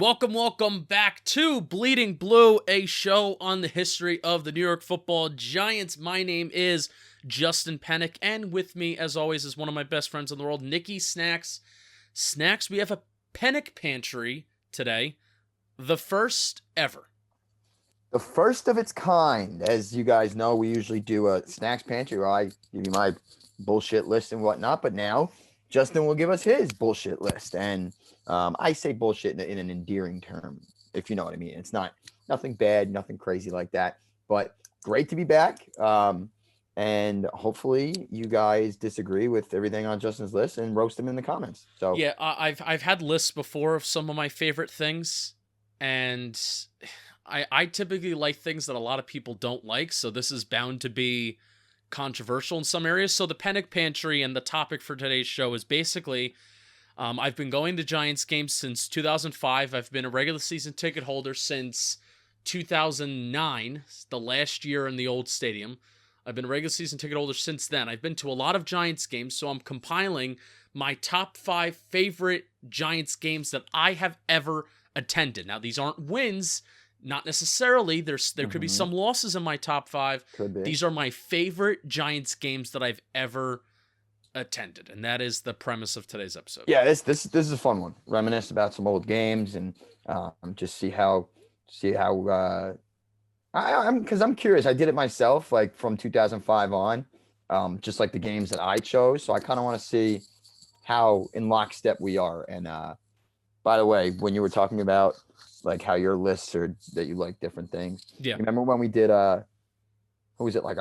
Welcome back to Bleeding Blue, a show on the history of the New York Football Giants. My name is Justin Penik, and with me, as always, is one of my best friends in the world, Nikki Snacks. Snacks, we have a Penik Pantry today, the first ever. The first of its kind. As you guys know, we usually do a Snacks Pantry where I give you my bullshit list and whatnot, but now Justin will give us his bullshit list. And I say bullshit in an endearing term, if you know what I mean. It's nothing bad, nothing crazy like that, but great to be back. And hopefully you guys disagree with everything on Justin's list and roast him in the comments. So yeah, I've had lists before of some of my favorite things, and I typically like things that a lot of people don't like, so this is bound to be controversial in some areas. So the Penik Pantry and the topic for today's show is basically, I've been going to Giants games since 2005. I've been a regular season ticket holder since 2009, the last year in the old stadium. I've been a regular season ticket holder since then. I've been to a lot of Giants games, so I'm compiling my top 5 favorite Giants games that I have ever attended. Now, these aren't wins, not necessarily. There could be some losses in my top 5. Could be. These are my favorite Giants games that I've ever attended, and that is the premise of today's episode. Yeah, this is a fun one. Reminisce about some old games and just see how I'm curious. I did it myself, like from 2005 on, just like the games that I chose. So I kind of want to see how in lockstep we are. And by the way, when you were talking about like how your lists are that you like different things, Yeah. Remember when we did what was it, like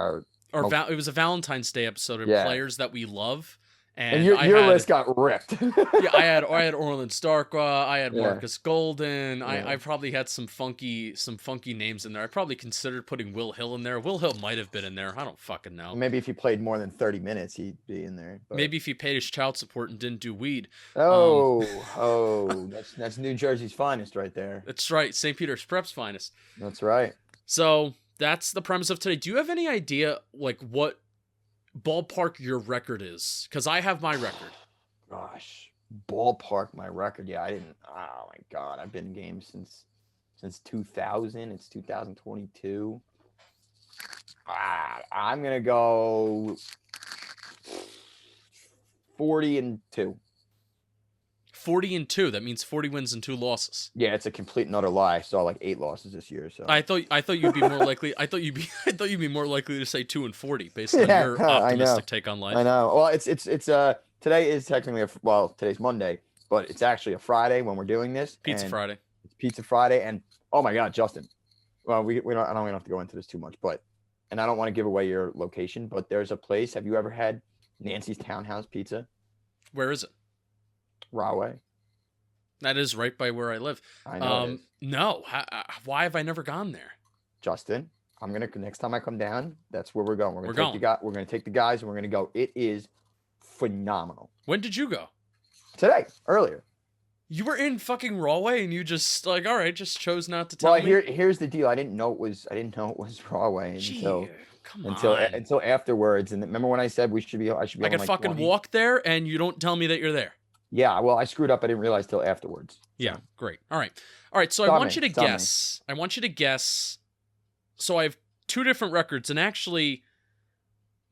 it was a Valentine's Day episode of players that we love. And your list got ripped. Yeah, I had Orland Starqua, I had Marcus Golden. I probably had some funky names in there. I probably considered putting Will Hill in there. Will Hill might have been in there. I don't fucking know. Maybe if he played more than 30 minutes, he'd be in there. But... maybe if he paid his child support and didn't do weed. That's New Jersey's finest right there. That's right, St. Peter's Prep's finest. That's right. So that's the premise of today. Do you have any idea like what ballpark your record is? Because I have my record. Gosh, ballpark my record. Yeah, I didn't. Oh my God, I've been in games since 2000. It's 2022. I'm gonna go 40-2. 40-2. That means 40 wins and 2 losses. Yeah, it's a complete and utter lie. I saw like 8 losses this year. So I thought you'd be more likely. I thought you'd be more likely to say 2-40 based on your optimistic take on life. I know. Well, it's today is technically today's Monday, but it's actually a Friday when we're doing this. Pizza Friday. It's Pizza Friday, and oh my God, Justin. Well, we don't. I don't even have to go into this too much, and I don't want to give away your location, but there's a place. Have you ever had Nancy's Townhouse Pizza? Where is it? Rahway. That is right by where I live. I know. No. Why have I never gone there? Justin, next time I come down, that's where we're going. We're gonna take the guys and we're gonna go. It is phenomenal. When did you go? Today, earlier. You were in fucking Rahway and you just like, all right, just chose not to tell me. Well, here's the deal. I didn't know it was Rahway until afterwards. And remember when I said I should be. I could fucking 20? walk there and you don't tell me that you're there. Yeah, well, I screwed up. I didn't realize till afterwards. So. Yeah, great. All right. So I want you to guess. I want you to guess. So I have 2 different records, and actually,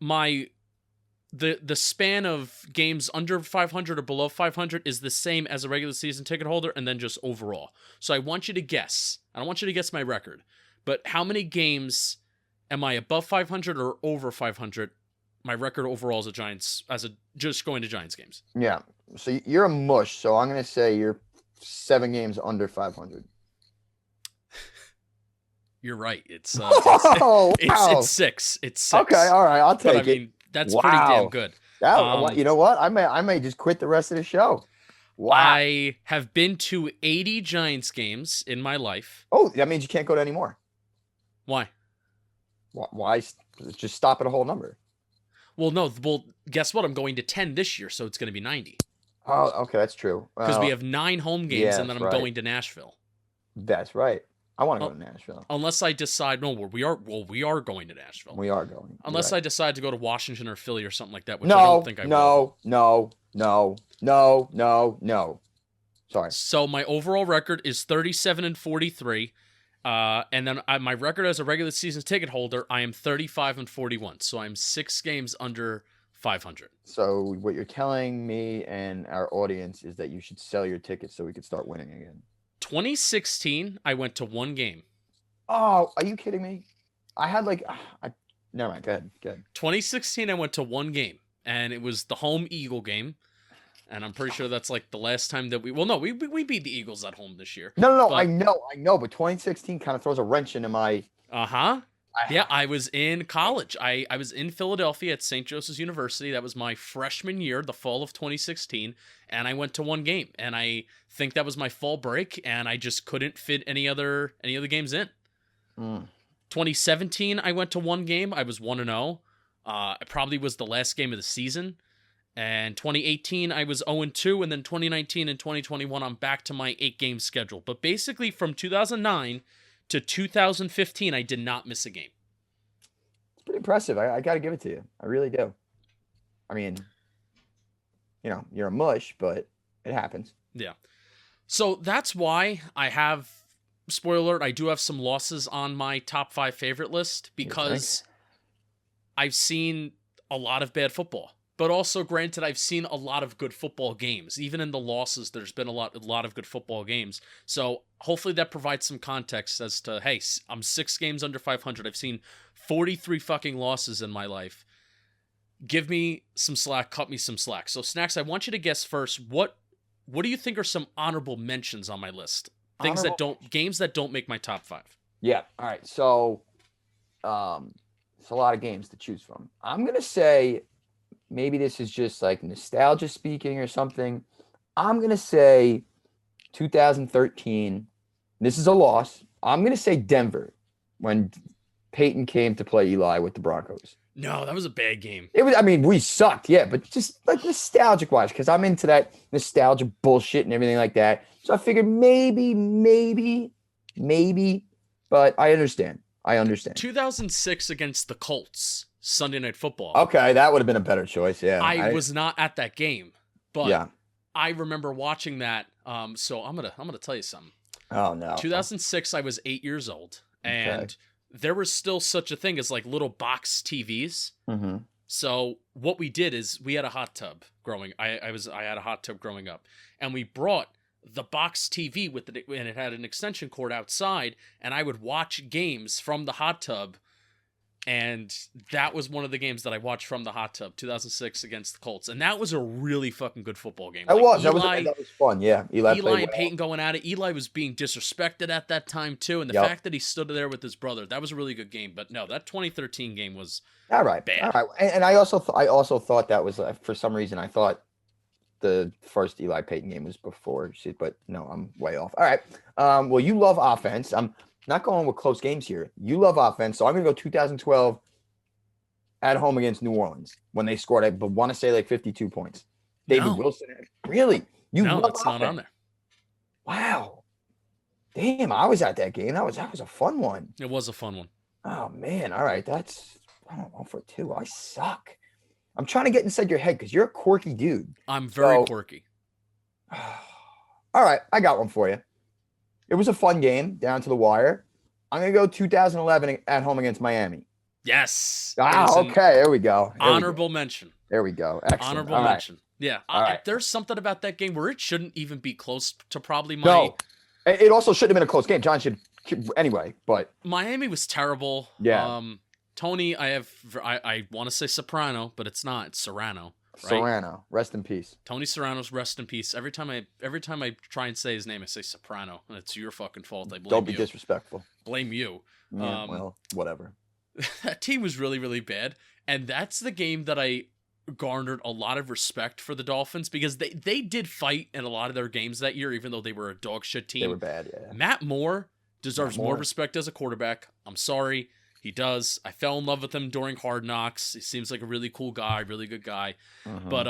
the span of games under 500 or below 500 is the same as a regular season ticket holder, and then just overall. So I want you to guess. I don't want you to guess my record, but how many games am I above 500 or over 500? My record overall as a Giants, just going to Giants games. Yeah. So you're a mush. So I'm going to say you're 7 games under 500. You're right. It's wow. It's 6. It's 6. Okay. All right. I'll take it. I mean, that's pretty damn good. You know what? I may just quit the rest of the show. Wow. I have been to 80 Giants games in my life. Oh, that means you can't go to any more. Why? Why? Just stop at a whole number. Well, no. Well, guess what? I'm going to 10 this year, so it's going to be 90. Oh, okay, that's true. Because we have 9 home games, and then I'm going to Nashville. That's right. I want to go to Nashville. Unless I decide, we are going to Nashville. We are going. Unless I decide to go to Washington or Philly or something like that, which I don't think I will. No. Sorry. So my overall record is 37-43. And then my record as a regular season ticket holder, I am 35-41. So I'm 6 games under 500. So what you're telling me and our audience is that you should sell your tickets so we could start winning again. 2016, I went to 1 game. Oh, are you kidding me? I had never mind. Go ahead. 2016, I went to 1 game, and it was the home Eagle game. And I'm pretty sure that's like the last time that we beat the Eagles at home this year. No, but, I know, but 2016 kind of throws a wrench into my. Yeah, I was in college. I was in Philadelphia at St. Joseph's University. That was my freshman year, the fall of 2016, and I went to 1 game. And I think that was my fall break, and I just couldn't fit any other games in. 2017, I went to 1 game. I was 1-0. It probably was the last game of the season. And 2018, I was 0-2, and then 2019 and 2021, I'm back to my 8-game schedule. But basically, from 2009 to 2015, I did not miss a game. It's pretty impressive. I got to give it to you. I really do. I mean, you're a mush, but it happens. Yeah. So that's why I have, spoiler alert, I do have some losses on my top 5 favorite list because I've seen a lot of bad football. But also, granted, I've seen a lot of good football games. Even in the losses, there's been a lot of good football games. So hopefully that provides some context as to, hey, I'm 6 games under 500. I've seen 43 fucking losses in my life. Give me some slack, cut me some slack. So, Snacks, I want you to guess first, what do you think are some honorable mentions on my list? Games that don't make my top 5. Yeah. All right. So, it's a lot of games to choose from. I'm going to say, maybe this is just like nostalgia speaking or something. I'm going to say 2013. This is a loss. I'm going to say Denver when Peyton came to play Eli with the Broncos. No, that was a bad game. We sucked, yeah, but just like nostalgic wise, because I'm into that nostalgia bullshit and everything like that. So I figured maybe, but I understand. 2006 against the Colts. Sunday Night Football. Okay, that would have been a better choice. Yeah, I was not at that game, but yeah. I remember watching that. So I'm gonna tell you something. Oh no! 2006, I was 8 years old, and there was still such a thing as like little box TVs. Mm-hmm. So what we did is we had a hot tub growing. I had a hot tub growing up, and we brought the box TV with it, and it had an extension cord outside, and I would watch games from the hot tub. And that was one of the games that I watched from the hot tub, 2006 against the Colts. And that was a really fucking good football game. That was fun, yeah. Eli and Peyton going at it. Eli was being disrespected at that time, too. And the fact that he stood there with his brother, that was a really good game. But no, that 2013 game was bad. All right. And I also thought that was, for some reason, I thought the first Eli Peyton game was before. But no, I'm way off. All right. Well, you love offense. I'm not going with close games here. You love offense, so I'm going to go 2012 at home against New Orleans when they scored, I want to say like 52 points. David Wilson. Really? No, that's not on there. Wow. Damn, I was at that game. That was a fun one. It was a fun one. Oh, man. All right. That's 1 for 2. I suck. I'm trying to get inside your head because you're a quirky dude. I'm very quirky. All right. I got one for you. It was a fun game down to the wire. I'm going to go 2011 at home against Miami. Yes. Okay. There we go. Honorable mention. There we go. Excellent. Honorable mention. Yeah. Right. There's something about that game where it shouldn't even be close to probably my... No. It also shouldn't have been a close game. John should... Anyway, but... Miami was terrible. Yeah. Tony, I want to say Soprano, but it's not. It's Serrano. Right? Serrano, rest in peace. Tony Serrano's rest in peace. Every time I try and say his name, I say Soprano, and it's your fucking fault. I blame you. Don't be disrespectful. Blame you. Yeah, well, whatever. That team was really, really bad, and that's the game that I garnered a lot of respect for the Dolphins because they did fight in a lot of their games that year, even though they were a dog shit team. They were bad, yeah. Matt Moore deserves more respect as a quarterback. I'm sorry. He does. I fell in love with him during Hard Knocks. He seems like a really cool guy, really good guy. Mm-hmm. But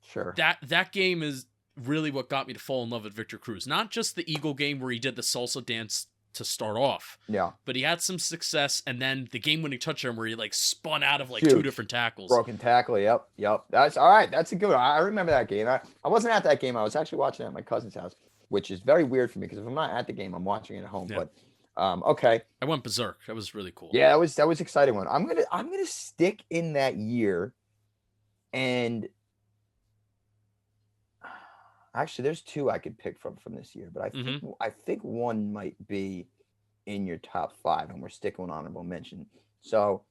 sure. That game is really what got me to fall in love with Victor Cruz. Not just the Eagle game where he did the salsa dance to start off. Yeah. But he had some success, and then the game-winning touchdown where he like spun out of like Huge. 2 different tackles. Broken tackle. Yep. That's all right. That's a good one. I remember that game. I wasn't at that game. I was actually watching it at my cousin's house, which is very weird for me because if I'm not at the game, I'm watching it at home. Yeah. But okay. I went berserk. That was really cool. Yeah, that was exciting one. I'm gonna stick in that year, and actually, there's 2 I could pick from this year, but I think one might be in your top 5, and we're sticking with honorable mention. So,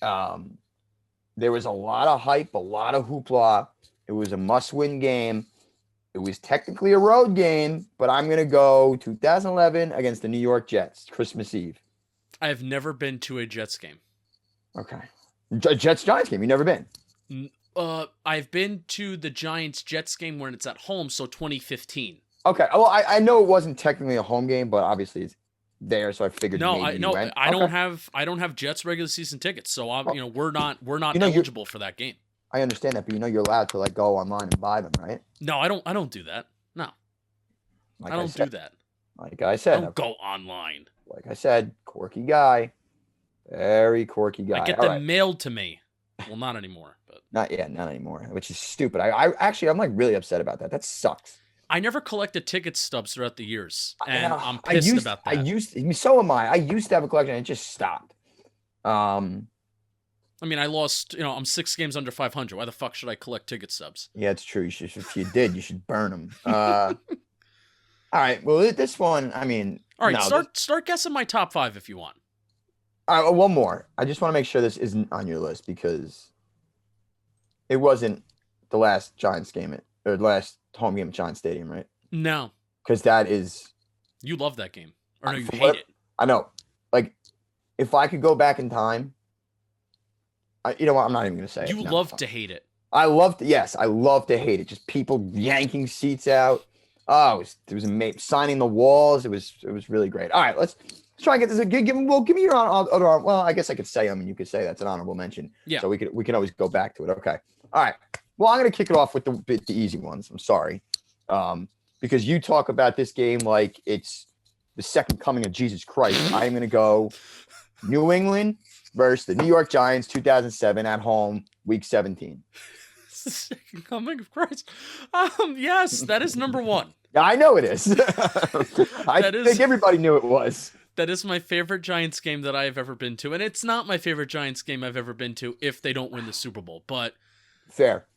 there was a lot of hype, a lot of hoopla. It was a must-win game. It was technically a road game, but I'm gonna go 2011 against the New York Jets, Christmas Eve. I have never been to a Jets game. Okay, Jets-Giants game. You never been? I've been to the Giants-Jets game when it's at home, so 2015. Okay, well, I know it wasn't technically a home game, but obviously it's there, so I figured. I don't have Jets regular season tickets, so we're not eligible for that game. I understand that, but you're allowed to like go online and buy them, right? No, I don't do that. No, I don't do that. Like I said, I don't go online. Like I said, quirky guy, very quirky guy. I get them mailed to me. Well, not anymore, but not anymore, which is stupid. I'm like really upset about that. That sucks. I never collected ticket stubs throughout the years, and I'm pissed about that. So am I. I used to have a collection, and it just stopped. I mean, I lost. I'm 6 games under 500. Why the fuck should I collect ticket stubs? Yeah, it's true. If you did, you should burn them. All right. Well, this one, I mean. All right. Start guessing my top 5 if you want. All right. One more. I just want to make sure this isn't on your list because it wasn't the last Giants game or the last home game at Giants Stadium, right? No. Because that is. You love that game, or no? You hate it. I know. Like, if I could go back in time. You know what? I'm not even going to say it. You love to hate it. I love to hate it. Just people yanking seats out. Oh, it was amazing. Signing the walls. It was really great. All right, let's try and get this. Give me your other. Well, I guess I could say them, and you could say that's an honorable mention. Yeah. So we can always go back to it. Okay. All right. Well, I'm going to kick it off with the easy ones. I'm sorry, because you talk about this game like it's the second coming of Jesus Christ. I am going to go New England versus the New York Giants, 2007 at home, week 17. It's the second coming of Christ. Yes, that is number 1. Yeah, I know it is. I think everybody knew it was. That is my favorite Giants game that I have ever been to, and it's not my favorite Giants game I've ever been to if they don't win the Super Bowl. But fair.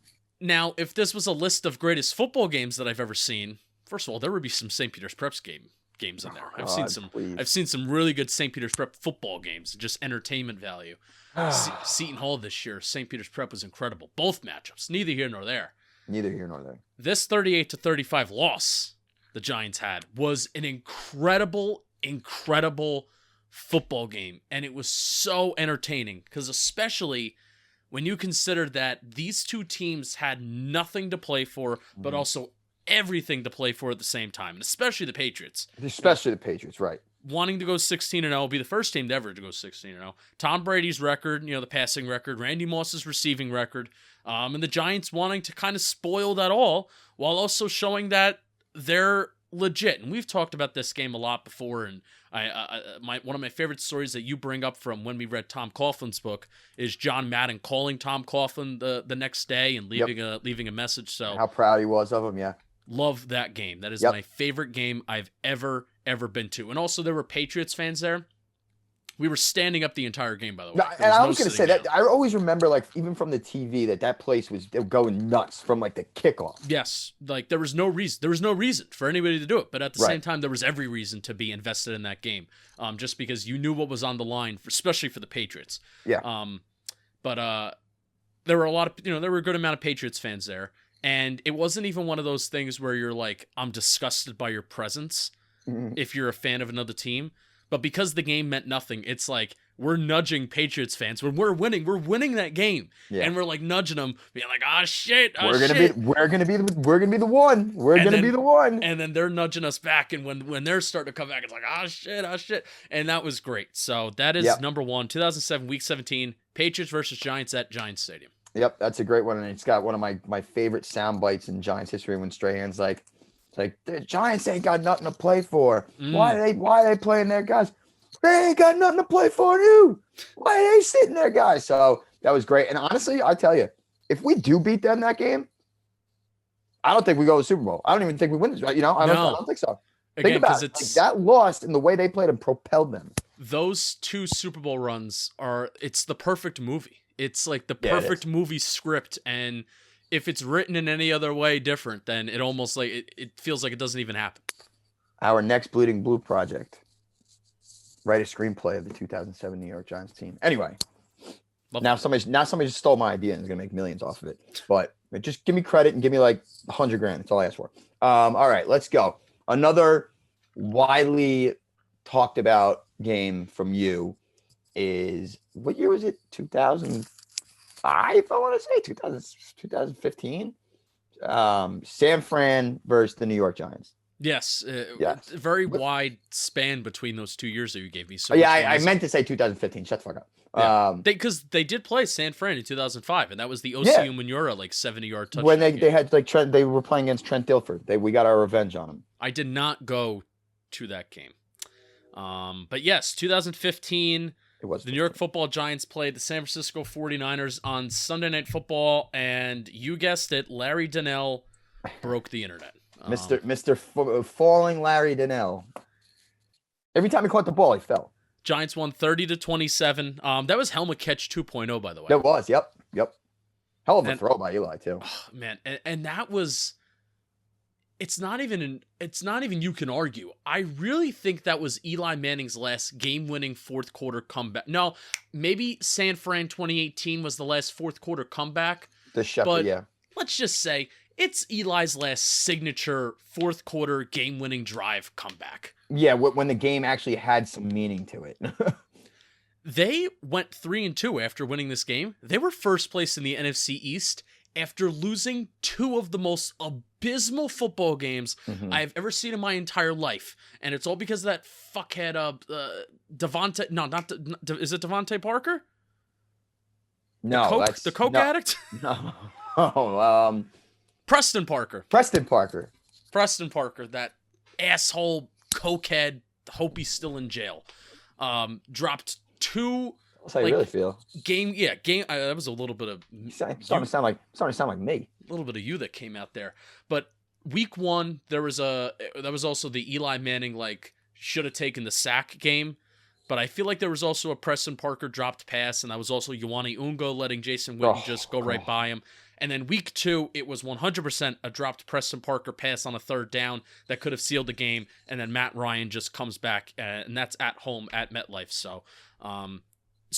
Now, if this was a list of greatest football games that I've ever seen, first of all, there would be some St. Peter's Preps games in there. I've seen some really good St. Peter's Prep football games, just entertainment value. Seton Hall this year, St. Peter's Prep was incredible. Both matchups, neither here nor there. This 38-35 loss the Giants had was an incredible football game, and it was so entertaining because especially when you consider that these two teams had nothing to play for, but also everything to play for at the same time, and especially the Patriots. The Patriots, right. Wanting to go 16-0, be the first team ever to go 16-0. Tom Brady's record, the passing record, Randy Moss's receiving record, and the Giants wanting to kind of spoil that all while also showing that they're legit. And we've talked about this game a lot before, and one of my favorite stories that you bring up from when we read Tom Coughlin's book is John Madden calling Tom Coughlin the next day and leaving a message. So how proud he was of him, yeah. Love that game. That is my favorite game I've ever been to. And also there were Patriots fans there. We were standing up the entire game, by the way. And I was going to say that I always remember, like, even from the TV, that place was going nuts from like the kickoff. Yes, like there was no reason for anybody to do it, but at the same time, there was every reason to be invested in that game, just because you knew what was on the line, especially for the Patriots. Yeah. But there were there were a good amount of Patriots fans there, and it wasn't even one of those things where you're like, I'm disgusted by your presence if you're a fan of another team. But because the game meant nothing, it's like we're nudging Patriots fans when we're winning that game, and we're like nudging them, being like, "Oh shit, we're gonna be the one," and then they're nudging us back, and when they're starting to come back, it's like, "Oh shit," and that was great. So that is number 1, 2007, Week 17, Patriots versus Giants at Giants Stadium. Yep, that's a great one, and it's got one of my favorite sound bites in Giants history when Strahan's like, It's like the Giants ain't got nothing to play for. Mm. Why are they playing their guys? They ain't got nothing to play for, you. Why are they sitting there, guys? So that was great. And honestly, I tell you, if we do beat them that game, I don't think we go to the Super Bowl. I don't even think we win this. You know, I don't think so. Again, Think about because it. it's Like, that loss and the way they played and propelled them. those two Super Bowl runs it's the perfect movie. It's like the Yeah, it perfect is. movie script, and if it's written in any other way different, then it almost like it feels like it doesn't even happen. Our next Bleeding Blue project. Write a screenplay of the 2007 New York Giants team. Anyway, Love now that. somebody just stole my idea and is gonna make millions off of it. But just give me credit and give me like $100,000. That's all I ask for. All right, let's go. Another widely talked about game from you is, what year was it? 2005, I want to say 2015. San Fran versus the New York Giants. Yes, Yes. very wide span between those 2 years that you gave me. So Oh, yeah, which one I is it? meant to say 2015. Shut the fuck up. Yeah. Because they did play San Fran in 2005, and that was the Osi Yeah. Umenyiora like 70-yard touchdown. When they game. had like Trent, they were playing against Trent Dilfer. We got our revenge on him. I did not go to that game. But yes, 2015, It was the New York Football Giants played the San Francisco 49ers on Sunday Night Football, and you guessed it, Larry Donnell broke the internet. Mr. Falling Larry Donnell. Every time he caught the ball, he fell. Giants won 30-27. That was helmet catch 2.0, by the way. That was, yep. Hell of a And- throw by Eli too. Oh, man, and that was. It's not even you can argue. I really think that was Eli Manning's last game-winning fourth quarter comeback. No, maybe San Fran 2018 was the last fourth quarter comeback. The Shepherd, but- yeah. Let's just say it's Eli's last signature fourth quarter game-winning drive comeback. Yeah, when the game actually had some meaning to it. They went 3-2 after winning this game. They were first place in the NFC East after losing two of the most abysmal football games Mhm. I've ever seen in my entire life. And it's all because of that fuckhead Devontae. No, is it Devontae Parker? No, Coke, the Coke no, addict? No. Oh, Preston Parker. Preston Parker. Preston Parker, that asshole cokehead. Hope he's still in jail. Dropped two That's how you like, really feel. game. That was a little bit of Starting to sound like me. a little bit of you that came out there. But week one, that was also the Eli Manning like should have taken the sack game. But I feel like there was also a Preston Parker dropped pass, and that was also Ioane Ungo letting Jason Witten just go right by him. And then week two, it was 100% a dropped Preston Parker pass on a third down that could have sealed the game. And then Matt Ryan just comes back, and that's at home at MetLife. So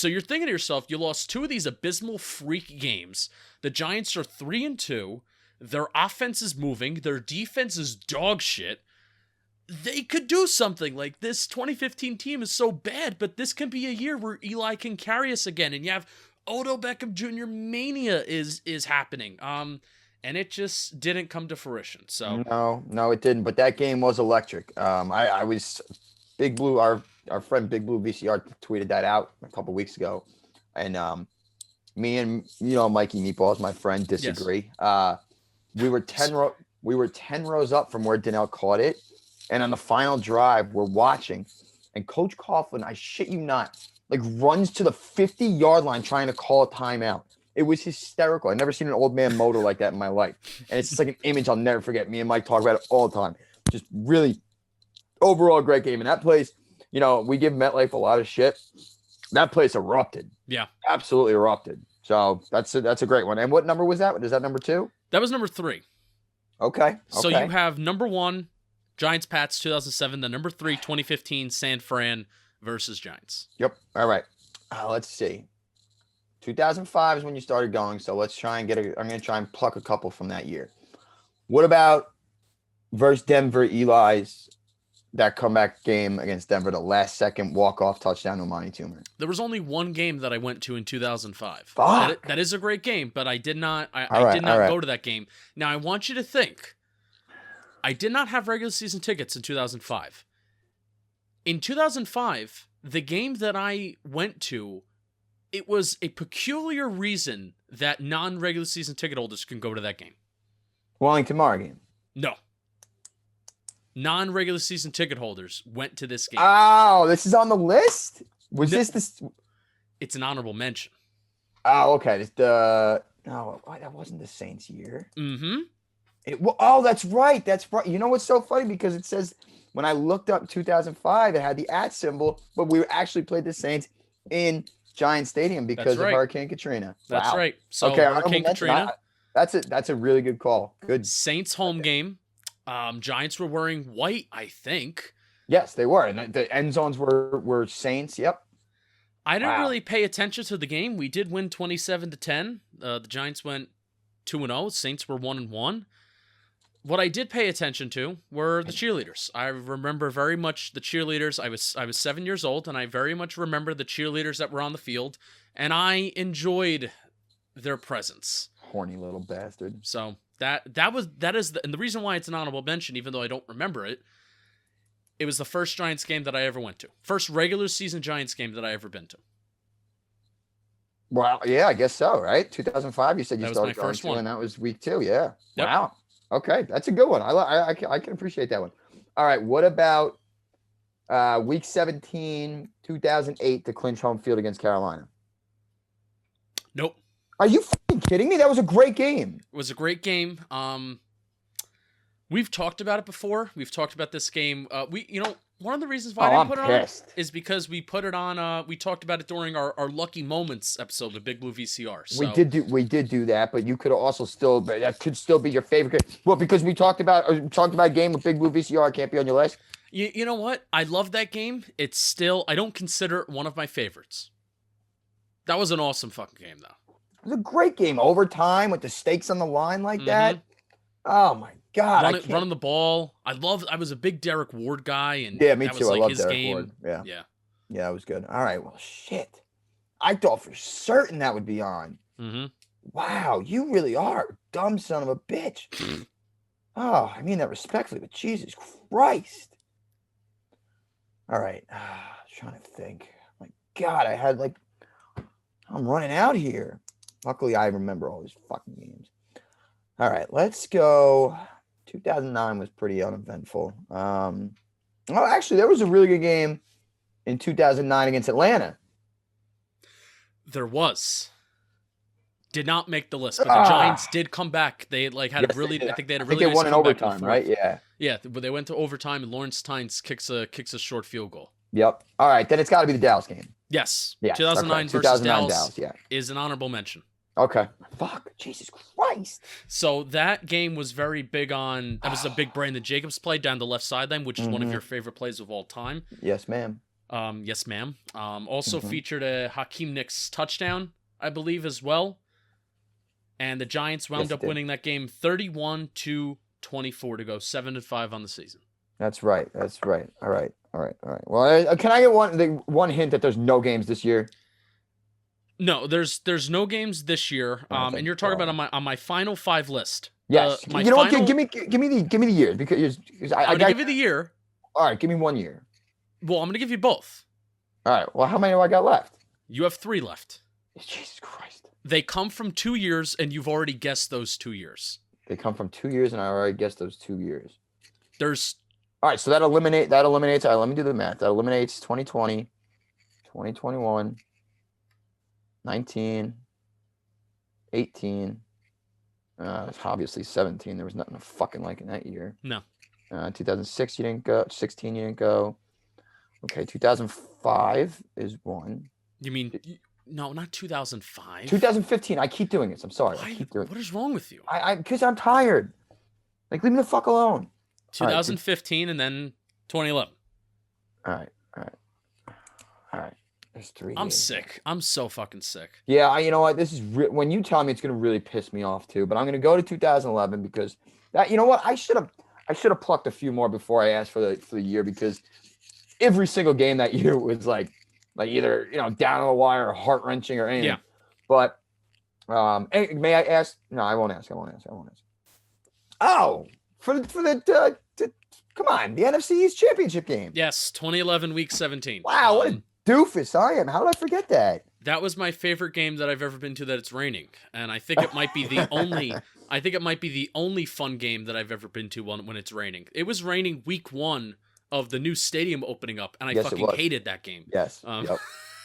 you're thinking to yourself, you lost two of these abysmal freak games. The Giants are 3-2. Their offense is moving. Their defense is dog shit. They could do something. Like, this 2015 team is so bad, but this can be a year where Eli can carry us again. And you have Odell Beckham Jr. mania is happening. And it just didn't come to fruition. So No, it didn't. But that game was electric. I was Big Blue. Our friend Big Blue VCR tweeted that out a couple weeks ago, and me and Mikey Meatballs, my friend, disagree. Yes. We were 10 rows up from where Donnell caught it, and on the final drive, we're watching, and Coach Coughlin, I shit you not, like runs to the 50-yard line trying to call a timeout. It was hysterical. I've never seen an old man motor like that in my life, and it's just like an image I'll never forget. Me and Mike talk about it all the time. Just really overall great game, and that place. We give MetLife a lot of shit. That place erupted. Yeah. Absolutely erupted. So that's a great one. And what number was that? Is that number 2? That was number 3. Okay. So you have number 1, Giants Pats 2007, the number 3, 2015, San Fran versus Giants. Yep. All right. Let's see. 2005 is when you started going. So let's try and I'm going to try and pluck a couple from that year. What about versus Denver, Eli's that comeback game against Denver, the last second walk-off touchdown to Amani Toomer? There was only one game that I went to in 2005. Fuck. That is a great game, but I did not All right. go to that game. Now, I want you to think, I did not have regular season tickets in 2005. In 2005, the game that I went to, it was a peculiar reason that non-regular season ticket holders can go to that game. Wellington Mara game. No. non-regular season ticket holders went to this game. Oh, this is on the list? Was this? It's an honorable mention. Oh, okay. No, that wasn't the Saints year. Mm-hmm. Oh, that's right. That's right. You know what's so funny? Because it says when I looked up 2005, it had the @ symbol, but we actually played the Saints in Giant Stadium because of Hurricane Katrina. That's wow. right. So okay, Hurricane Katrina. That's a really good call. Good. Saints home game. Giants were wearing white, I think. Yes, they were. And the end zones were Saints. Yep. I didn't really pay attention to the game. We did win 27-10. The Giants went 2-0. Saints were 1-1. What I did pay attention to were the cheerleaders. I remember very much the cheerleaders. I was 7 years old, and I very much remember the cheerleaders that were on the field, and I enjoyed their presence. Horny little bastard. So and the reason why it's an honorable mention, even though I don't remember it. It was the first Giants game that I ever went to. First regular season Giants game that I ever been to. Well, yeah, I guess so, right? 2005, you said you started going to, and that was week 2, yeah. Yep. Wow. Okay, that's a good one. I can appreciate that one. All right, what about week 17, 2008 to clinch home field against Carolina? Nope. Are you fucking kidding me? That was a great game. It was a great game. We've talked about it before. We've talked about this game. One of the reasons why I didn't put it on is because we put it on. We talked about it during our Lucky Moments episode with Big Blue VCR. So. We did do that, but you could also that could still be your favorite. Well, because we talked about a game with Big Blue VCR, can't be on your list. You know what? I love that game. It's still, I don't consider it one of my favorites. That was an awesome fucking game, though. It was a great game. Overtime with the stakes on the line like that. Oh my God. Running the ball. I was a big Derek Ward guy. And yeah, me that too. was like I love his Derek game. Ward. Yeah. Yeah. Yeah, it was good. All right. Well, shit. I thought for certain that would be on. Mm-hmm. Wow. You really are a dumb son of a bitch. Oh, I mean that respectfully, but Jesus Christ. All right. Trying to think. My God, I'm running out here. Luckily, I remember all these fucking games. All right, let's go. 2009 was pretty uneventful. Actually, there was a really good game in 2009 against Atlanta. There was. Did not make the list, but the Giants did come back. They had a really. I think they had a really. They nice won in overtime, right? Yeah. Yeah, but they went to overtime, and Lawrence Tynes kicks a short field goal. Yep. All right, then it's got to be the Dallas game. Yes. Yeah. 2009 versus Dallas. Yeah. Is an honorable mention. Okay. Fuck. Jesus Christ. So that game was very big on. That was a big Brandon Jacobs play down the left sideline, which is one of your favorite plays of all time. Yes, ma'am. Yes, ma'am. Also featured a Hakeem Nicks touchdown, I believe, as well. And the Giants wound up winning that game 31-24 to go 7-5 on the season. That's right. All right. Well, can I get one hint that there's no games this year? No, there's no games this year. And you're talking about on my final 5 list. Yes. Give me the years because I'm gonna give you the year. All right, give me 1 year. Well, I'm gonna give you both. All right. Well, how many do I got left? You have 3 left. Jesus Christ. They come from 2 years, and you've already guessed those 2 years. They come from 2 years, and I already guessed those 2 years. All right, so that eliminates. All right, let me do the math. That eliminates 2020, 2021, 19, 18. Obviously 17. There was nothing to fucking like in that year. No. 2006 you didn't go. 16 you didn't go. Okay, 2005 is one. You mean no, not 2005. 2015. I keep doing this. I'm sorry. I keep doing. What is wrong with you? Because I'm tired. Leave me the fuck alone. 2015 and then 2011. All right. There's 3. I'm sick. I'm so fucking sick. Yeah, you know what? This is when you tell me, it's gonna really piss me off too. But I'm gonna go to 2011 because that. You know what? I should have plucked a few more before I asked for the year because every single game that year was like either down on the wire or heart wrenching or anything. Yeah. But may I ask? No, I won't ask. Oh, for the come on, the NFC East Championship game. Yes, 2011 Week 17. Wow, what a doofus I am. How did I forget that? That was my favorite game that I've ever been to that it's raining, and I think it might be the only. I think it might be the only fun game that I've ever been to when it's raining. It was raining week 1 of the new stadium opening up, and I Yes, it fucking was. hated that game. Yes. Um, Yep.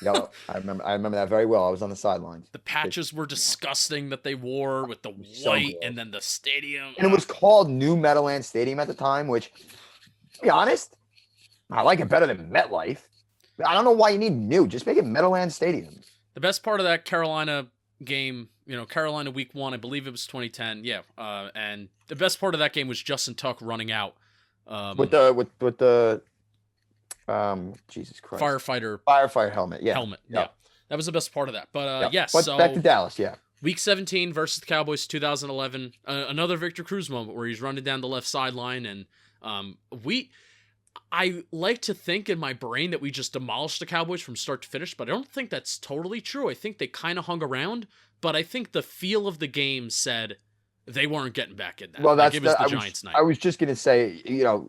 Yep. I remember that very well. I was on the sidelines. the patches were You know, disgusting that they wore with the it was so white, gross. and then the stadium. And it was called New Meadowlands Stadium at the time, which, to be honest, I like it better than MetLife. I don't know why you need new. Just make it Meadowlands Stadium. The best part of that Carolina game, Carolina week 1, I believe it was 2010. Yeah. And the best part of that game was Justin Tuck running out. With the Jesus Christ. Firefighter helmet. Yeah. Helmet. Yeah. That was the best part of that. But yes. But so back to Dallas. Yeah. Week 17 versus the Cowboys 2011. Another Victor Cruz moment where he's running down the left sideline. And I like to think in my brain that we just demolished the Cowboys from start to finish, but I don't think that's totally true. I think they kind of hung around, but I think the feel of the game said they weren't getting back in that. Well, it was the Giants' night. I was just gonna say,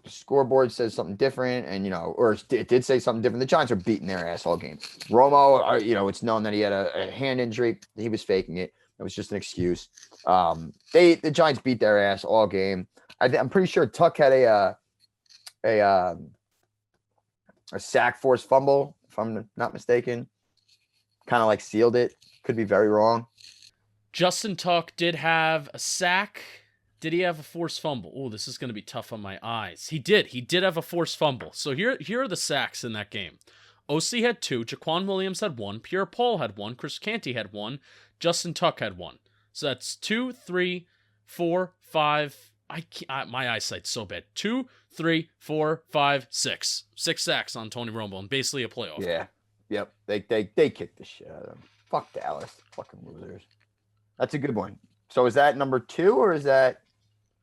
scoreboard says something different, and or it did say something different. The Giants are beating their ass all game. Romo, it's known that he had a hand injury. He was faking it. It was just an excuse. The Giants beat their ass all game. I'm pretty sure Tuck had a sack force fumble, if I'm not mistaken. Kind of like sealed it. Could be very wrong. Justin Tuck did have a sack. Did he have a forced fumble? Oh, this is going to be tough on my eyes. He did. He did have a forced fumble. So here are the sacks in that game. OC had 2. Jaquan Williams had 1. Pierre Paul had 1. Chris Canty had 1. Justin Tuck had 1. So that's 2, 3, 4, 5. My eyesight's so bad. 2, 3, 4, 5, 6. 6 sacks on Tony Romo and basically a playoff. Yeah. Yep. They kicked the shit out of them. Fuck Dallas. Fucking losers. That's a good one. So is that number 2 or is that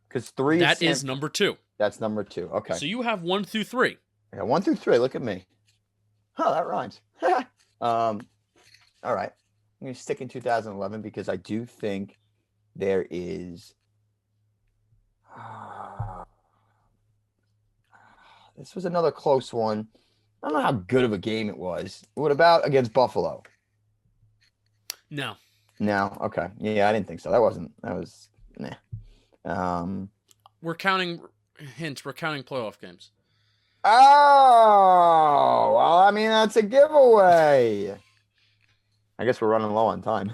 because 3 is number 2. That's number 2. Okay. So you have 1 through 3. Yeah, 1 through 3. Look at me. Oh, that rhymes. All right. I'm gonna stick in 2011 because I do think there is this was another close one. I don't know how good of a game it was. What about against Buffalo? No. No. Okay. Yeah, I didn't think so. That was nah. We're counting playoff games. Oh, well, I mean, that's a giveaway. I guess we're running low on time.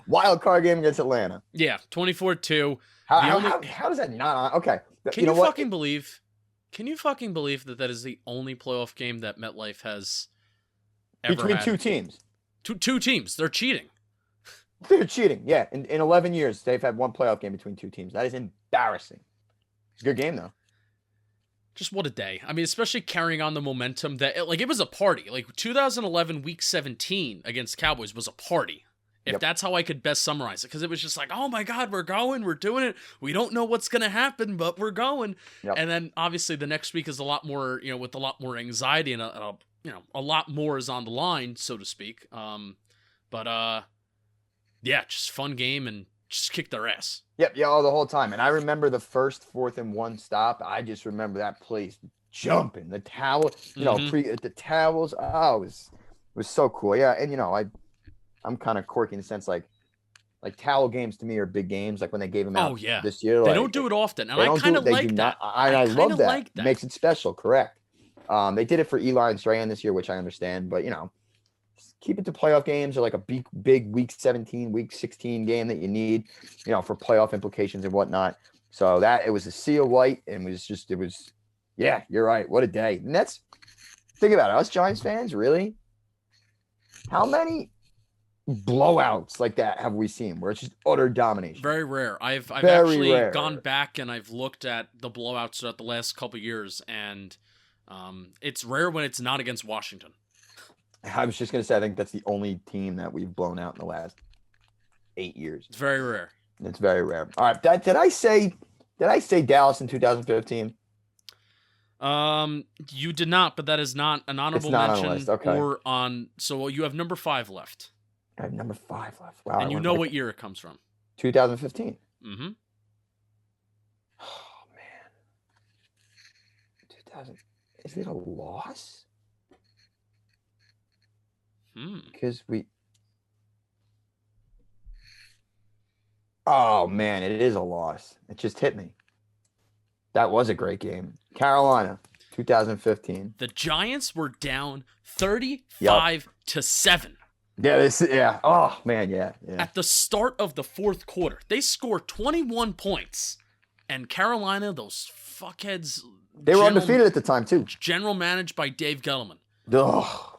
Wild card game against Atlanta. Yeah, 24-2. How does that not? Okay. Can you fucking believe that is the only playoff game that MetLife has ever between had? 2 teams? Two teams. They're cheating. They're cheating. Yeah. In 11 years, they've had 1 playoff game between 2 teams. That is embarrassing. It's a good game, though. Just what a day. I mean, especially carrying on the momentum that it was a party. Like 2011 week 17 against Cowboys was a party. If that's how I could best summarize it, because it was just like, oh my God, we're going, we're doing it. We don't know what's going to happen, but we're going. Yep. And then obviously the next week is a lot more, with a lot more anxiety and a lot more is on the line, so to speak. Yeah, just fun game and just kick their ass. Yep, the whole time. And I remember the first 4th and 1 stop. I just remember that place jumping. The towel, the towels. Oh, it was so cool. Yeah, and I'm kind of quirky in the sense like towel games to me are big games. Like when they gave them out this year. They don't do it often, and I kind of like that. I love that. Like that. It makes it special. Correct. They did it for Eli and Strahan this year, which I understand, but keep it to playoff games or like a big week 17, week 16 game that you need, for playoff implications and whatnot. So it was a sea of white and yeah, you're right. What a day. And think about it. Us Giants fans, really? How many blowouts like that have we seen where it's just utter domination? Very rare. I've actually gone back and I've looked at the blowouts throughout the last couple of years, and it's rare when it's not against Washington. I was just going to say, I think that's the only team that we've blown out in the last 8 years. It's very rare. It's very rare. All right. Did I say Dallas in 2015? You did not, but that is not an honorable mention on the list. Okay. Or on. So you have number 5 left. I have number 5 left. Wow. And you know what year it comes from? 2015. Mm-hmm. Oh man. 2000. Is it a loss? because oh man, it is a loss. It just hit me. That was a great game. Carolina, 2015. The Giants were down 35-7. Yeah. Oh man, yeah. At the start of the fourth quarter, they scored 21 points, and Carolina, those fuckheads, they were undefeated at the time too. General managed by Dave Gettleman. Ugh.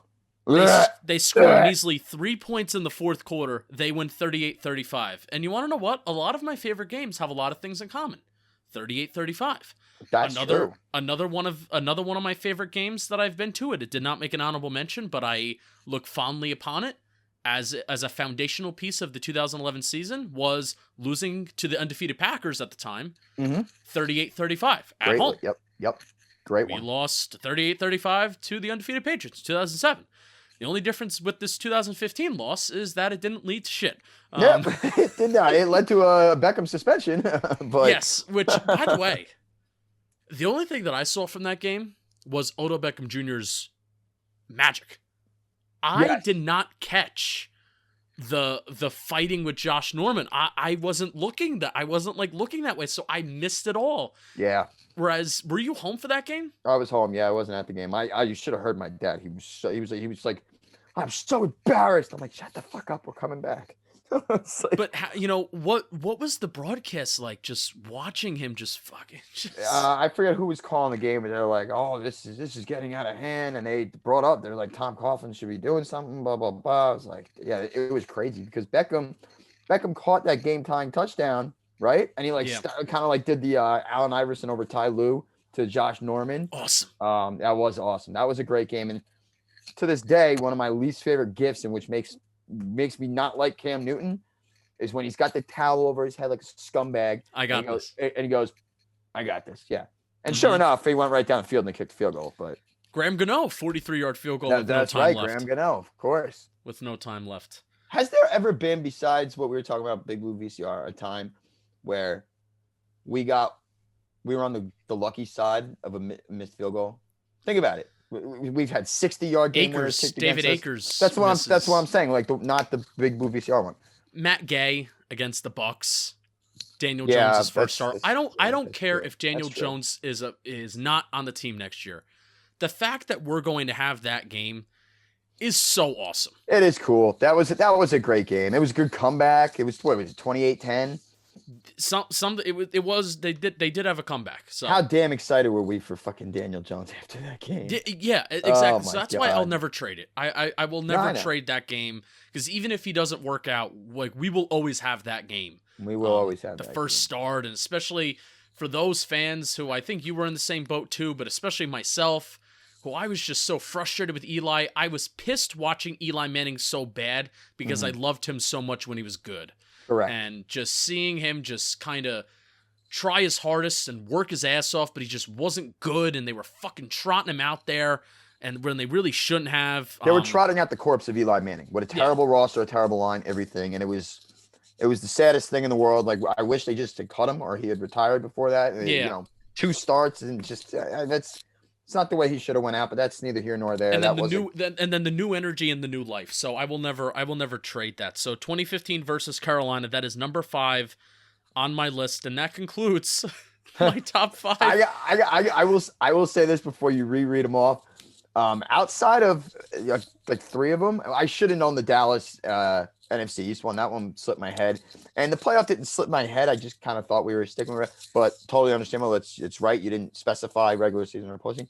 They scored measly 3 points in the fourth quarter. They win 38-35. And you want to know what? A lot of my favorite games have a lot of things in common. 38-35. That's true. Another one of my favorite games that I've been to. It did not make an honorable mention, but I look fondly upon it as a foundational piece of the 2011 season was losing to the undefeated Packers at the time. 38-35 at home. Yep. Great one. We lost 38-35 to the undefeated Patriots in 2007. The only difference with this 2015 loss is that it didn't lead to shit. It did not. It led to a Beckham suspension. But yes, which, by the way, the only thing that I saw from that game was Odell Beckham Jr.'s magic. I did not catch the fighting with Josh Norman. I wasn't looking that way, so I missed it all. Yeah. Whereas, were you home for that game? I was home. Yeah, I wasn't at the game. You should have heard my dad. He was like, I'm so embarrassed. I'm like, shut the fuck up. We're coming back. But what was the broadcast like? Just watching him, just fucking. I forget who was calling the game, and they're like, "Oh, this is getting out of hand." And they brought up, they're like, "Tom Coughlin should be doing something." Blah blah blah. I was like, "Yeah, it was crazy because Beckham caught that game tying touchdown, right?" And he kind of did the Allen Iverson over Ty Lue to Josh Norman. Awesome. That was awesome. That was a great game, and to this day, one of my least favorite gifts, and which makes me not like Cam Newton, is when he's got the towel over his head like a scumbag. I got this. And he goes, I got this. Yeah. And sure enough, he went right down the field and they kicked the field goal. But Graham Gano, 43-yard field goal. That's right, Graham Gano, of course. With no time left. Has there ever been, besides what we were talking about, Big Blue VCR, a time where we were on the lucky side of a missed field goal? Think about it. We've had 60-yard game winners kicked David against Akers. Us. That's what I'm saying. Like not the Big Blue VCR one. Matt Gay against the Bucks. Daniel Jones' first start. I don't care if Daniel Jones is not on the team next year. The fact that we're going to have that game is so awesome. It is cool. That was a great game. It was a good comeback. It was 28-10. They did have a comeback. So how damn excited were we for fucking Daniel Jones after that game? Yeah, exactly. So that's why I'll never trade it. I will never trade that game because even if he doesn't work out, like we will always have that game. We will always have the that first start, and especially for those fans who I think you were in the same boat too, but especially myself, who I was just so frustrated with Eli. I was pissed watching Eli Manning so bad because I loved him so much when he was good. Correct. And just seeing him just kind of try his hardest and work his ass off, but he just wasn't good, and they were fucking trotting him out there, and when they really shouldn't have. They were trotting out the corpse of Eli Manning. What a terrible roster, a terrible line, everything, and it was the saddest thing in the world. Like I wish they just had cut him, or he had retired before that. Yeah. 2 starts and just it's not the way he should have went out, but that's neither here nor there. And then the new energy and the new life. So I will never trade that. So 2015 versus Carolina, that is number 5 on my list, and that concludes my top 5. I will say this before you reread them off. Outside of like 3 of them, I should have known the Dallas NFC East one. That one slipped my head, and the playoff didn't slip my head. I just kind of thought we were sticking with it, but totally understandable. It's right. You didn't specify regular season or postseason.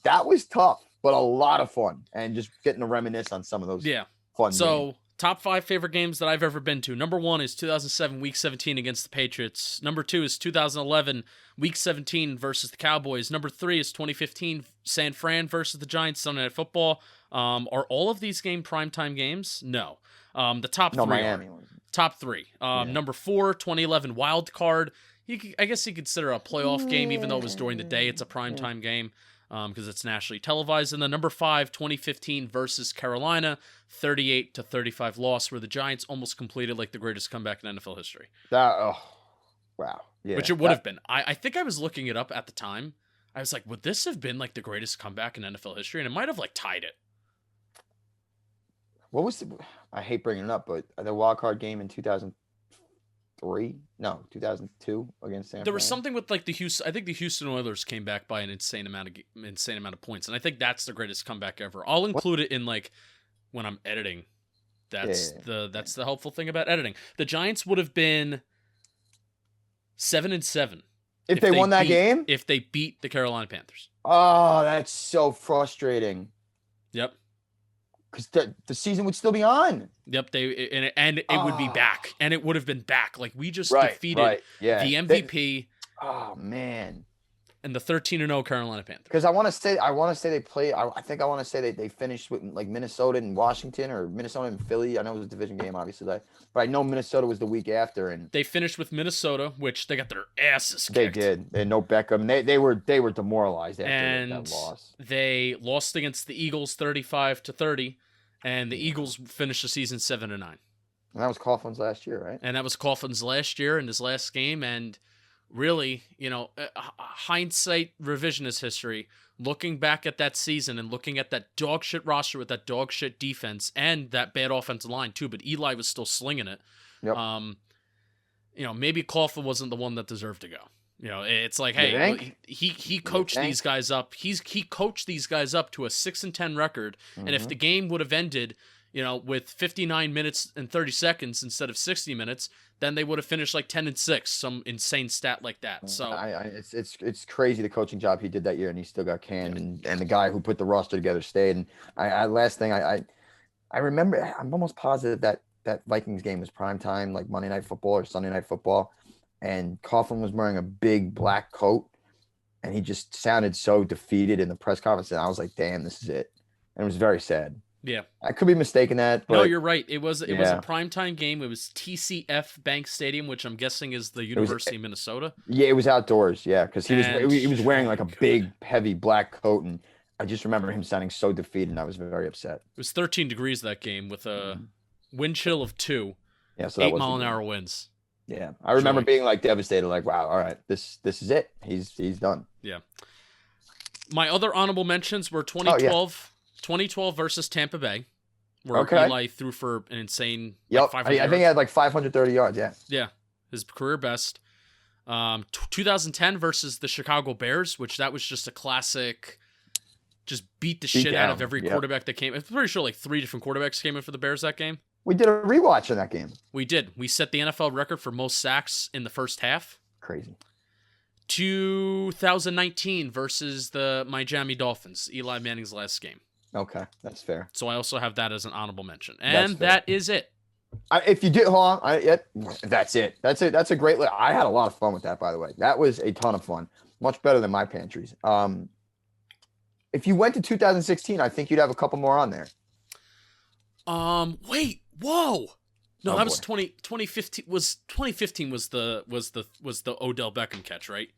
That was tough, but a lot of fun, and just getting to reminisce on some of those. Fun. So games. top 5 favorite games that I've ever been to. Number 1 is 2007 Week 17 against the Patriots. Number 2 is 2011 Week 17 versus the Cowboys. Number 3 is 2015 San Fran versus the Giants Sunday Night Football. Are all of these primetime games? No. The top 3 Miami. Top 3. Number 4, 2011 Wild Card. I guess you could consider a playoff game, even though it was during the day. It's a primetime game because it's nationally televised. And then number 5, 2015 versus Carolina, 38-35 loss, where the Giants almost completed like the greatest comeback in NFL history. Wow. Yeah. Which it would have been. I think I was looking it up at the time. I was like, would this have been like the greatest comeback in NFL history? And it might have like tied it. What was I hate bringing it up, but the wild card game in 2003? No, 2002 against San There was Fran. something with like the Houston. I think the Houston Oilers came back by an insane amount of points, and I think that's the greatest comeback ever. I'll include it in like when I'm editing. That's the helpful thing about editing. The Giants would have been 7-7 if they won that game. If they beat the Carolina Panthers. Oh, that's so frustrating. Yep. Because the season would still be on. Yep. And it would be back, and it would have been back. Like we just defeated the MVP. Oh man. And the 13-0 Carolina Panthers. Because I want to say they played. I think I want to say they finished with like Minnesota and Washington, or Minnesota and Philly. I know it was a division game, obviously, but I know Minnesota was the week after, and they finished with Minnesota, which they got their asses kicked. They did. They had no Beckham. They were demoralized after that loss. They lost against the Eagles 35-30, and the Eagles finished the season 7-9. And that was Coughlin's last year, right? And that was Coughlin's last year in his last game, and really, hindsight revisionist history, looking back at that season and looking at that dog shit roster with that dog shit defense and that bad offensive line too, but Eli was still slinging it. Yep. Maybe Coughlin wasn't the one that deserved to go. It's like, hey, he coached these guys up. He coached these guys up to a 6-10 record, and if the game would have ended, with 59 minutes and 30 seconds instead of 60 minutes, then they would have finished like 10-6, some insane stat like that. So it's crazy the coaching job he did that year, and he still got canned. And the guy who put the roster together stayed. And I remember, I'm almost positive that Vikings game was prime time, like Monday Night Football or Sunday Night Football, and Coughlin was wearing a big black coat, and he just sounded so defeated in the press conference. And I was like, damn, this is it. And it was very sad. Yeah, I could be mistaken that. But no, you're right. It was a primetime game. It was TCF Bank Stadium, which I'm guessing is the University of Minnesota. Yeah, it was outdoors. Yeah, because he was wearing like a big, heavy black coat, and I just remember him sounding so defeated, and I was very upset. It was 13 degrees that game with a wind chill of 2. Yeah, so 8-mile-an-hour winds. Yeah, I remember being like devastated, like, wow, all right, this is it. He's done. Yeah. My other honorable mentions were 2012. 2012 versus Tampa Bay, where Eli threw for an insane. Yep, I think he had like 530 yards. Yeah. Yeah, his career best. 2010 versus the Chicago Bears, which that was just a classic. Just beat the shit out of every quarterback that came. I'm pretty sure like 3 different quarterbacks came in for the Bears that game. We did a rewatch of that game. We did. We set the NFL record for most sacks in the first half. Crazy. 2019 versus the Miami Dolphins, Eli Manning's last game. Okay, that's fair. So I also have that as an honorable mention. And that is it. If you did, hold on. That's it. That's it. That's a great list. I had a lot of fun with that, by the way. That was a ton of fun. Much better than my pantries. If you went to 2016, I think you'd have a couple more on there. Wait, whoa. No, that was 2015 was the Odell Beckham catch, right?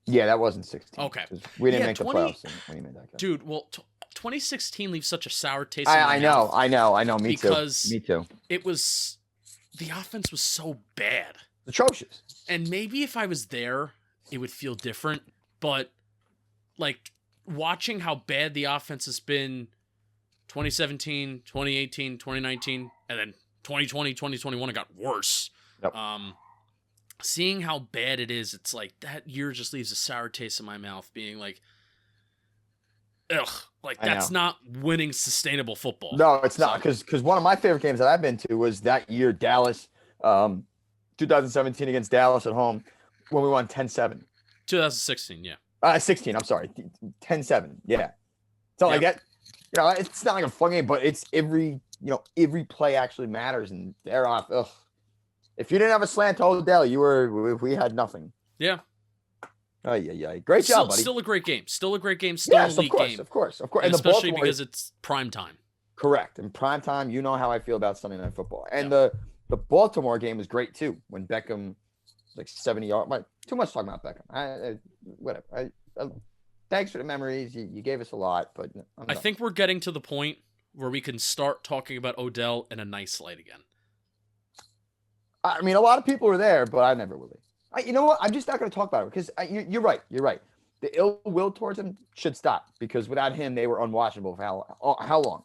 Yeah, that wasn't 16. Okay. We didn't make the playoffs when he made that catch. Dude, well, 2016 leaves such a sour taste in my mouth. I know. Me too. It was, the offense was so bad. Atrocious. And maybe if I was there, it would feel different. But, like, watching how bad the offense has been 2017, 2018, 2019, and then 2020, 2021, it got worse. Yep. Seeing how bad it is, it's like that year just leaves a sour taste in my mouth, being like, ugh, like that's not winning sustainable football. No, it's not, because one of my favorite games that I've been to was that year, Dallas, 2017 against Dallas at home, when we won 10-7. 2016, yeah. 16, I'm sorry, 10-7, yeah. So like that, it's not like a fun game, but it's every play actually matters, and they're off. Ugh. If you didn't have a slant to Odell, we had nothing. Yeah. Oh yeah. Great job, buddy. Still a great game. Still an elite game. Of course. And especially because it's prime time. Correct. And prime time, you know how I feel about Sunday Night Football. And the Baltimore game was great too, when Beckham like 70 yards. Too much talking about Beckham. Whatever. Thanks for the memories. You gave us a lot, but I think we're getting to the point where we can start talking about Odell in a nice light again. I mean, a lot of people were there, but I never will. You know what? I'm just not going to talk about it because you're right. You're right. The ill will towards him should stop, because without him, they were unwatchable for how long?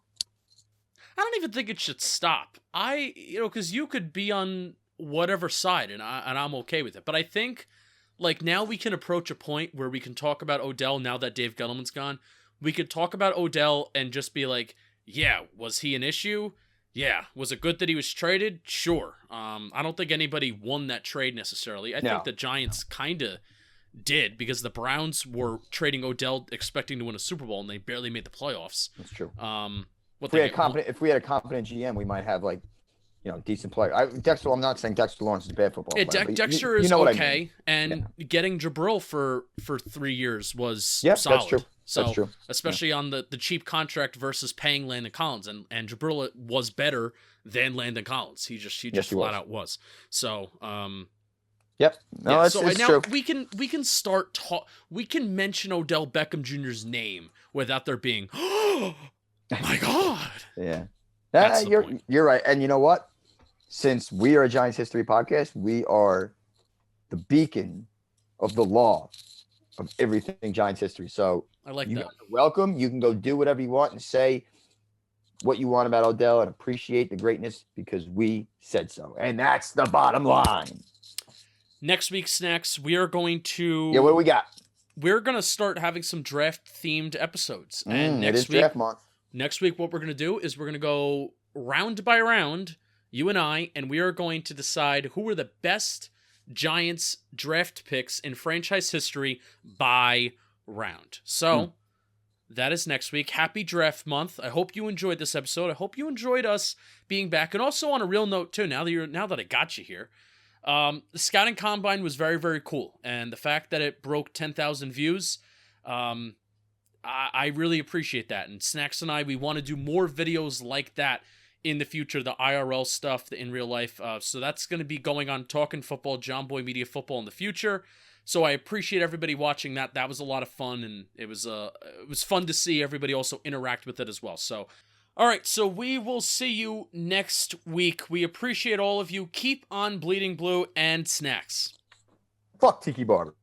I don't even think it should stop. Because you could be on whatever side, and I'm okay with it. But I think, like, now we can approach a point where we can talk about Odell now that Dave Gettleman's gone. We could talk about Odell and just be like, yeah, was he an issue? Yeah. Was it good that he was traded? Sure. I don't think anybody won that trade necessarily. I think the Giants kind of did, because the Browns were trading Odell expecting to win a Super Bowl, and they barely made the playoffs. That's true. If we had a competent GM, we might have, like, decent player. I'm not saying Dexter Lawrence is a bad football player. Dexter is okay, and getting Jabril for 3 years was solid. That's true. So, that's true. Especially on the cheap contract versus paying Landon Collins, and Jabril was better than Landon Collins. He just flat out was. So, Yep. No, it's now true. we can start we can mention Odell Beckham Jr.'s name without there being, oh my God. Yeah. You're right. And you know what? Since we are a Giants history podcast, we are the beacon of the law of everything Giants history. So I like you that. guys are welcome. You can go do whatever you want and say what you want about Odell and appreciate the greatness, because we said so. And that's the bottom line. Next week's Snacks, we are going to... Yeah, what do we got? We're going to start having some draft-themed episodes. And it is draft month. Next week, what we're going to do is we're going to go round by round, you and I, and we are going to decide who were the best Giants draft picks in franchise history by round. So, that is next week. Happy draft month. I hope you enjoyed this episode. I hope you enjoyed us being back. And also on a real note, too, now that I got you here, the Scouting Combine was very, very cool. And the fact that it broke 10,000 views, I really appreciate that. And Snacks and I, we want to do more videos like that in the future, the IRL stuff, the in real life. So that's going to be going on Talking Football, John Boy Media Football in the future. So I appreciate everybody watching that. That was a lot of fun, and it was fun to see everybody also interact with it as well. So, all right, so we will see you next week. We appreciate all of you. Keep on bleeding blue, and Snacks. Fuck Tiki Barber.